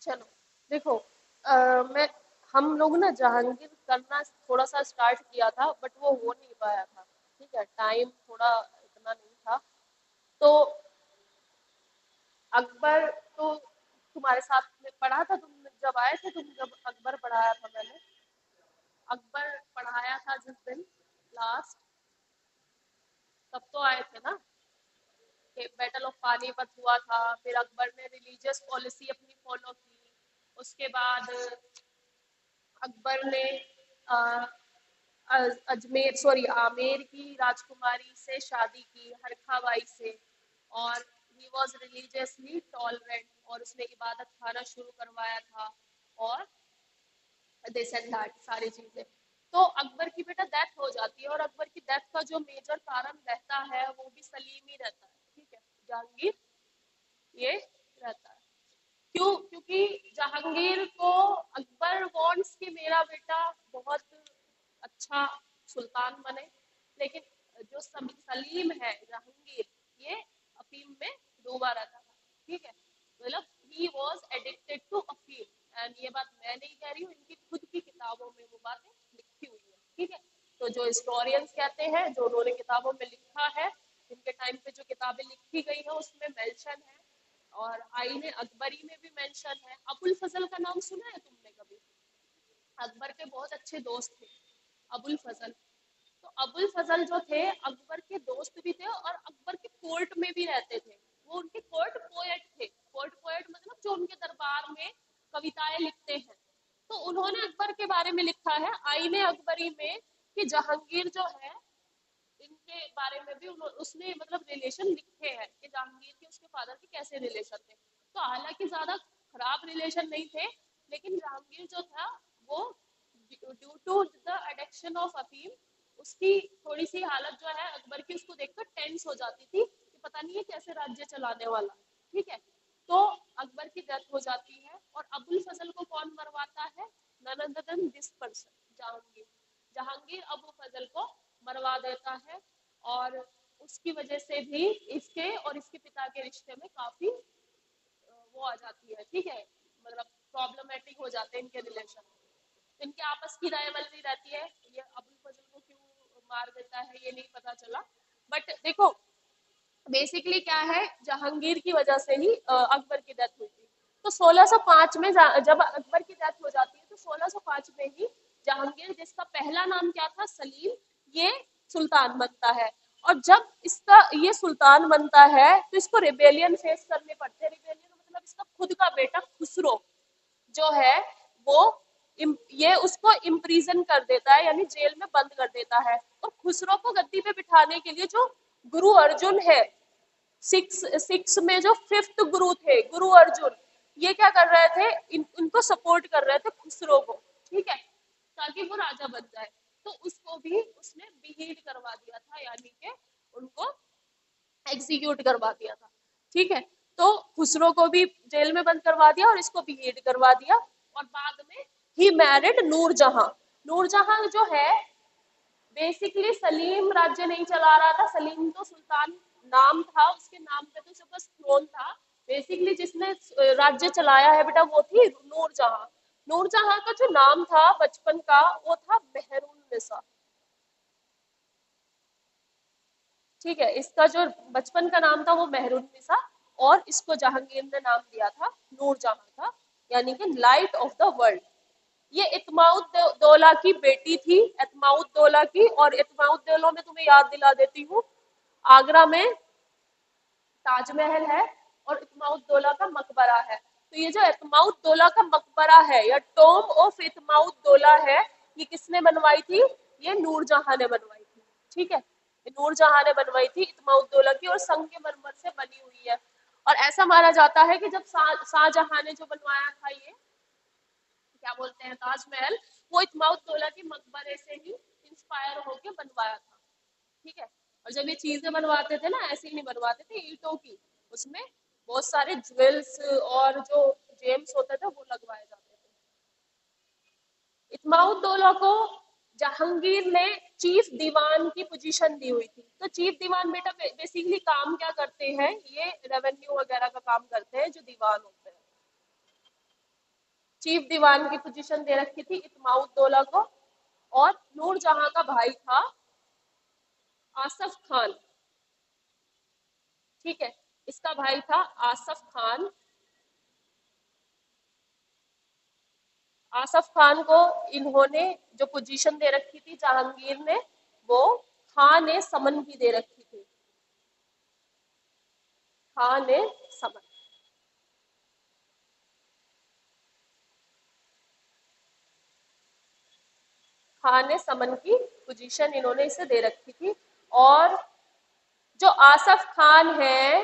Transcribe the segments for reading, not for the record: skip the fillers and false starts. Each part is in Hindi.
चलो देखो, मैं हम लोग ना जहांगीर करना थोड़ा सा स्टार्ट किया था, बट वो हो नहीं पाया था। ठीक है, टाइम थोड़ा इतना नहीं था। तो अकबर तो तुम्हारे साथ में पढ़ा था, तुम जब आए थे, तुम जब अकबर पढ़ाया था मैंने, अकबर पढ़ाया था जिस दिन लास्ट, तब तो आए थे ना। कि बैटल ऑफ पानीपत हुआ था, फिर अकबर ने रिलीजियस पॉलिसी अपनी फॉलो की। उसके बाद अकबर ने अ, अजमेर सॉरी आमेर की राजकुमारी से शादी की, हरखाबाई से। और ही वॉज रिलीजियसली टॉलरेंट, और उसने इबादत खाना शुरू करवाया था। और दिस एंड दैट सारी चीजें। तो अकबर की बेटा डेथ हो जाती है, और अकबर की डेथ का जो मेजर कारण रहता है वो भी सलीम ही रहता है। ठीक है, जहांगीर ये रहता है। क्यों? क्योंकि जहांगीर को अकबर वांट्स कि मेरा बेटा बहुत अच्छा सुल्तान बने, लेकिन जो सलीम है जहांगीर, ये अफीम में डूबा रहता था। ठीक है, मतलब ही वॉज एडिक्टेड टू अफीम। एंड ये बात मैं नहीं कह रही हूँ, इनकी खुद की किताबों में वो बातें लिखी हुई है। ठीक है, तो जो हिस्टोरियंस कहते हैं, जो उन्होंने किताबों में लिखा है, इनके टाइम पे जो किताबें लिखी गई है उसमें मेंशन है। और आईने अकबरी में भी मेंशन है। अबुल फजल का नाम सुना है तुमने कभी? अकबर के बहुत अच्छे दोस्त थे अबुल फजल। तो अबुल फजल जो थे अकबर के दोस्त भी थे, और अकबर के कोर्ट में भी रहते थे। वो उनके कोर्ट पोएट थे। कोर्ट पोएट मतलब जो उनके दरबार में कविताएं लिखते हैं। तो उन्होंने अकबर के बारे में लिखा है आईने अकबरी में कि जहांगीर जो है, इनके बारे में भी उसने मतलब रिलेशन लिखे हैं कि जहांगीर के उसके फादर के कैसे रिलेशन थे। तो हालांकि ज्यादा खराब रिलेशन नहीं थे, लेकिन जहांगीर जो था वो due to the addiction of अफीम, उसकी थोड़ी सी हालत जो है अकबर की, उसको देखकर टेंस हो जाती थी कि पता नहीं है कैसे राज्य चलाने वाला। ठीक है, तो अकबर की डेथ हो जाती है, और अबुल फजल को कौन मरवाता है? None other than this person, Jahangir. Jahangir Abu Fazal को मरवा देता है, और उसकी वजह से भी इसके और इसके पिता के रिश्ते में काफी वो आ जाती है। ठीक है, मतलब प्रॉब्लमेटिक हो जाते हैं इनके रिलेशन। इनके आपस की रायवलरी रहती है। ये अबुल फजल को क्यों मार देता है ये नहीं पता चला, बट देखो बेसिकली क्या है, जहांगीर की वजह से ही अकबर की डेथ हुई थी। तो 1605 में जब अकबर की डेथ हो जाती है, तो 1605 में ही जहांगीर, जिसका पहला नाम क्या था, सलीम, ये सुल्तान बनता है। और जब इसका ये सुल्तान बनता है तो इसको रिबेलियन फेस करने पड़ते हैं। रिबेलियन मतलब इसका खुद का बेटा खुसरो जो है वो ये उसको इम्प्रीजन कर देता है, यानी जेल में बंद कर देता है। और खुसरो को गद्दी पे बिठाने के लिए जो गुरु अर्जुन है, सिक्स सिक्स में जो फिफ्थ गुरु थे, गुरु अर्जुन, ये क्या कर रहे थे, इनको सपोर्ट कर रहे थे खुसरो को। ठीक है, ताकि वो राजा बन जाए। तो उसको भी उसने बिहीड करवा दिया था, यानी कि उनको एग्जीक्यूट करवा दिया था। ठीक है, तो खुसरो को भी जेल में बंद करवा दिया और इसको भी करवा दिया। और बाद में ही मैरिड नूरजहां। नूरजहां जो है, बेसिकली सलीम राज्य नहीं चला रहा था। सलीम तो सुल्तान नाम था, उसके नाम पे तो बस थ्रोन था। बेसिकली जिसने राज्य चलाया है बेटा वो थी नूरजहां। नूरजहां का जो नाम था बचपन का, वो था मेहरुन्निसा। ठीक है, इसका जो बचपन का नाम था वो मेहरुन्निसा, और इसको जहांगीर ने नाम दिया था नूरजहां था, यानी कि लाइट ऑफ द वर्ल्ड। ये इत्माउद्दौला की बेटी थी, इत्माउद्दौला की। और इत्माउद्दौला में तुम्हें याद दिला देती हूँ, आगरा में ताजमहल है और इत्माउद्दौला का मकबरा है। तो ये जो इत्माउद्दौला का मकबरा है या टॉम ऑफ इत्माउद्दौला है, ये किसने बनवाई थी? ये नूरजहां ने बनवाई थी। ठीक है, ये नूरजहां ने बनवाई थी इत्माउद्दौला की, और संगमरमर से बनी हुई है। और ऐसा माना जाता है कि जब शाहजहां ने जो बनवाया था ये क्या बोलते हैं ताजमहल, वो इत्माउद्दौला के मकबरे से ही इंस्पायर होके बनवाया था। ठीक है, और जब ये चीजें बनवाते थे ना, ऐसे ही नहीं बनवाते थे ईंटों की, उसमें बहुत सारे ज्वेल्स और जो जेम्स होते थे वो लगवाए जाते थे। इत्माउद्दौला को जहांगीर ने चीफ दीवान की पोजीशन दी हुई थी। तो चीफ दीवान बेटा बेसिकली काम क्या करते हैं, ये रेवेन्यू वगैरह का काम करते हैं जो दीवान होते हैं। चीफ दीवान की पोजीशन दे रखी थी इत्माउद्दौला को। और नूरजहां का भाई था आसफ खान। ठीक है, इसका भाई था आसफ खान। आसफ खान को इन्होंने जो पोजीशन दे रखी थी जहांगीर ने, वो खान ए समन की दे रखी थी। खान ए समन। खान ए समन की पोजीशन इन्होंने इसे दे रखी थी। और जो आसफ खान है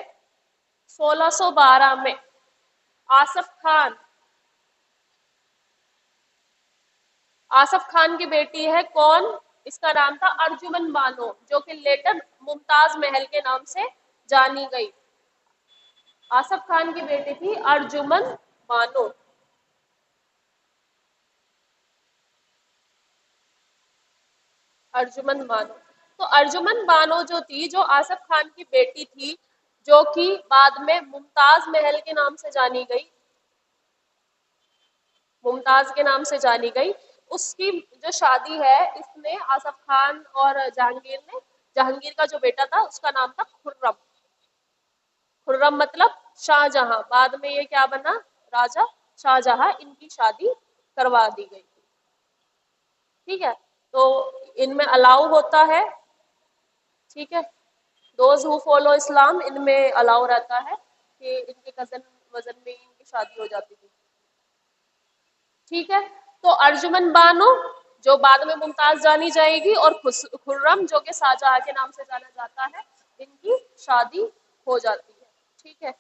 1612 में, आसफ खान, आसफ खान की बेटी है कौन? इसका नाम था अर्जुमन बानो, जो कि लेटर मुमताज महल के नाम से जानी गई। आसफ खान की बेटी थी अर्जुमन बानो। अर्जुमन बानो। तो अर्जुमन बानो जो थी, जो आसफ खान की बेटी थी, जो कि बाद में मुमताज महल के नाम से जानी गई, मुमताज के नाम से जानी गई, उसकी जो शादी है इसमें आसफ खान और जहांगीर ने, जहांगीर का जो बेटा था उसका नाम था खुर्रम। खुर्रम मतलब शाहजहां। बाद में ये क्या बना? राजा शाहजहां। इनकी शादी करवा दी गई थी। ठीक है, तो इनमें अलाउ होता है। ठीक है, दोज हु फॉलो इस्लाम, इनमें अलाउ रहता है कि इनके कजन वजन में इनकी शादी हो जाती थी। ठीक है, तो अर्जुमन बानो जो बाद में मुमताज जानी जाएगी, और खुर्रम जो कि शाहजहां के नाम से जाना जाता है, इनकी शादी हो जाती है। ठीक है,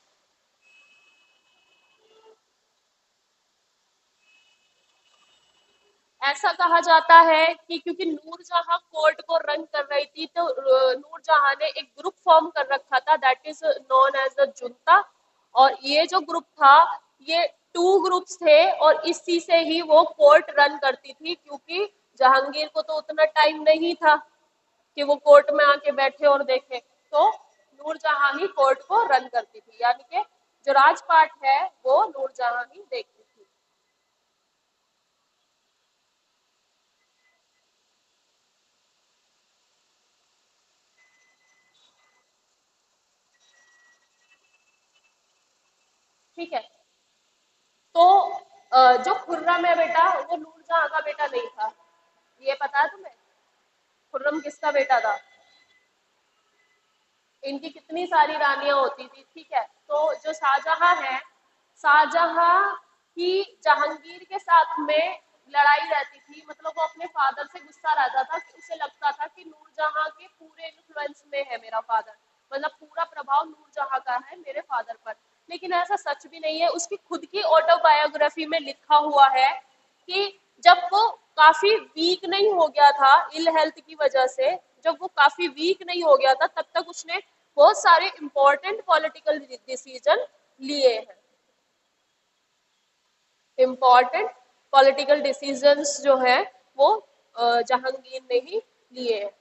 ऐसा कहा जाता है कि क्योंकि नूरजहां कोर्ट को रन कर रही थी, तो नूरजहां ने एक ग्रुप फॉर्म कर रखा था, that is known as the junta. और ये जो ग्रुप था, ये टू ग्रुप्स थे, और इसी से ही वो कोर्ट रन करती थी, क्योंकि जहांगीर को तो उतना टाइम नहीं था कि वो कोर्ट में आके बैठे और देखे। तो नूरजहां ही कोर्ट को रन करती थी, यानी कि जो राजपाट है वो नूरजहां ही देखती थी। ठीक है, तो जो खुर्रम है बेटा, वो नूरजहां का बेटा नहीं था। ये पता है तुम्हें? खुर्रम किसका बेटा था? इनकी कितनी सारी रानियां होती थी। ठीक है, तो जो शाहजहां है, शाहजहां की जहांगीर के साथ में लड़ाई रहती थी। मतलब वो अपने फादर से गुस्सा रहता था कि उसे लगता था कि नूरजहां के पूरे इन्फ्लुएंस में है मेरा फादर, मतलब पूरा प्रभाव नूरजहां का है मेरे फादर पर। लेकिन ऐसा सच भी नहीं है। उसकी खुद की ऑटोबायोग्राफी में लिखा हुआ है कि जब वो काफी वीक नहीं हो गया था इल हेल्थ की वजह से, जब वो काफी वीक नहीं हो गया था, तब तक उसने बहुत सारे इंपॉर्टेंट पॉलिटिकल डिसीजन लिए हैं। इम्पॉर्टेंट पॉलिटिकल डिसीजंस जो है वो जहांगीर ने ही लिए हैं।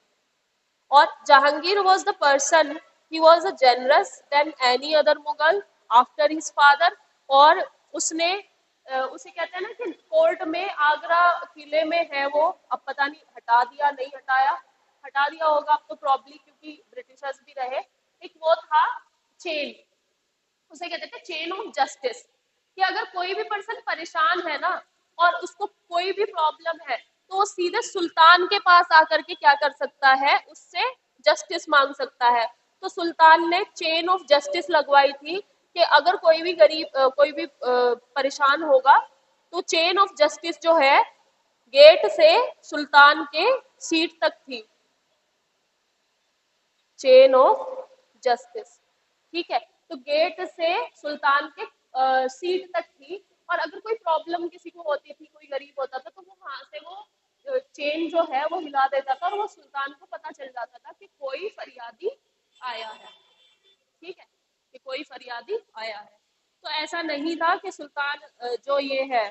और Jahangir was the person, he was a generous than any other Mughal after his father। और उसने उसे कहते हैं ना कि कोर्ट में, आगरा किले में है वो, अब पता नहीं हटा दिया नहीं हटाया, हटा दिया होगा अब तो प्रॉब्ली, क्योंकि ब्रिटिशर्स भी रहे। एक वो था चेन, उसे कहते थे चेन ऑफ जस्टिस, कि अगर कोई भी पर्सन परेशान है ना, और उसको कोई भी प्रॉब्लम है, तो वो सीधे सुल्तान के पास आकर के क्या कर सकता है, उससे जस्टिस मांग सकता है। तो सुल्तान ने चेन ऑफ जस्टिस लगवाई थी कि अगर कोई भी गरीब कोई भी परेशान होगा, तो चेन ऑफ जस्टिस जो है गेट से सुल्तान के सीट तक थी, चेन ऑफ जस्टिस। ठीक है, तो गेट से सुल्तान के सीट तक थी। और अगर कोई प्रॉब्लम किसी को होती थी, कोई गरीब होता था, तो वो वहां से वो चेन जो है वो हिला देता था, और वो सुल्तान को पता चल जाता था कि कोई फरियादी आया है। ठीक है, कि कोई फरियादी आया है। तो ऐसा नहीं था कि सुल्तान जो ये है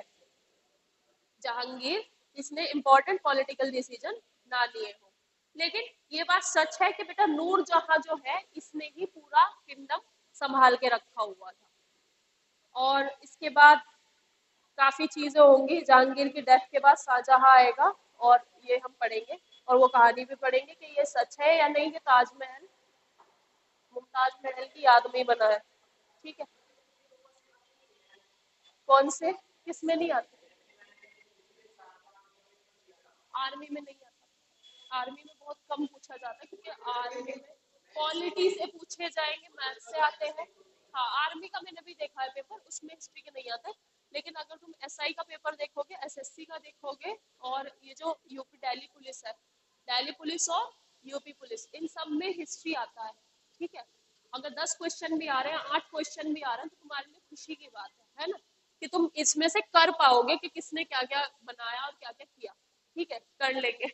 जहांगीर, इसने इंपॉर्टेंट पॉलिटिकल डिसीजन ना लिए हो। लेकिन ये बात सच है कि बेटा नूरजहां जो है, इसने ही पूरा किंगडम संभाल के रखा हुआ था। और इसके बाद काफी चीजें होंगी। जहांगीर की डेथ के बाद शाहजहां आएगा और ये हम पढ़ेंगे, और वो कहानी भी पढ़ेंगे कि ये सच है या नहीं कि ताजमहल मुमताज महल की याद में ही बना है। ठीक है। कौन से, किस में नहीं आते? आर्मी में नहीं आता। आर्मी में बहुत कम पूछा जाता है, क्योंकि आर्मी में पॉलिटी से पूछे जाएंगे, मैथ से आते हैं। हाँ, आर्मी का मैंने भी देखा है पेपर, उसमें हिस्ट्री के नहीं आते। लेकिन अगर तुम एसआई का पेपर देखोगे, एसएससी का देखोगे, और ये जो यूपी दिल्ली पुलिस है, दिल्ली पुलिस और यूपी पुलिस, इन सब में हिस्ट्री आता है। ठीक है। अगर 10 क्वेश्चन भी आ रहे हैं, 8 क्वेश्चन भी आ रहे हैं, तो तुम्हारे लिए खुशी की बात है ना, कि तुम इसमें से कर पाओगे कि किसने क्या क्या बनाया और क्या क्या किया। ठीक है, कर लेंगे।